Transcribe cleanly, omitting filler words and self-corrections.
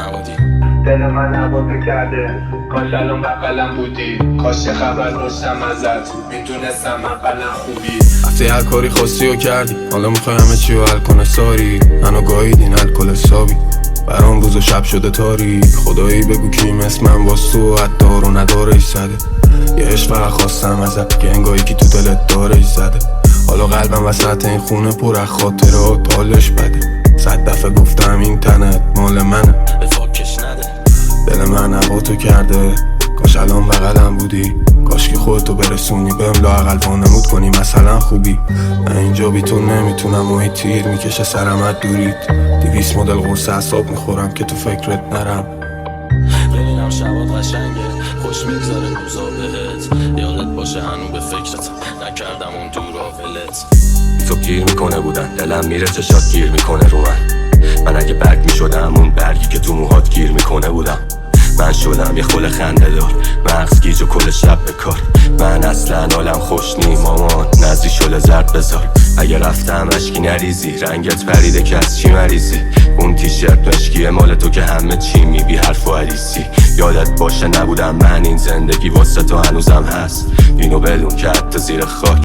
نبودی. دل من عبادو کرده، کاش الان بغلم بودی، کاش خبر داشتم ازت، میدونستم اقلا خوبی. رفتی هر کاری خواستی و کردی، حالا میخوای همه چی رو حل کنه ساری. منو گاهیدین الکل حسابی، برام روز و شب شده تاریک. خدایی بگو کی مثل من باز تو عطار و ندارش زده. یه عشق فقط خواستم ازت که انگاهی که تو دلت دارش زده. حالا قلبم وسط این خونه پر از خاطرات، حالش بده. 100 دفعه گفتم این تنت مال منه، به فاکش نده. دل من هوا تو کرده، کاش الان بغلم بودی، کاش که خودتو برسونی بهم لااقل وانمود کنی مثلا خوبی. من اینجا بی تو نمیتونم و هی تیر میکشه سرم از دورید. 200 مدل قرص اعصاب میخورم که تو فکرت نرم. ببینم شبات قشنگه، خوش میگذاره روزا بهت، یادت باشه هنو به فکرت نکردم اون دورا ولت. تو گیر میکنه بودن، دلم میره چشات گیر میکنه رو من اگه برگ میشدم اون برگی که تو موهات گیر میکنه بودم. من شدم یه خل خنده دار، مغز گیج و کل شب به کار. من اصلا حالم خوش نی مامان، نزدی شل زرد بذار. اگه رفتم اشکی نریزی، رنگت پریده که از چی مریضی. اون تیشرت مشکیه مال تو که همه چی میبی حرف و عریسی. یادت باشه نبودم من، این زندگی واسه تو هنوزم هست. اینو بدون که حتی زیر خاک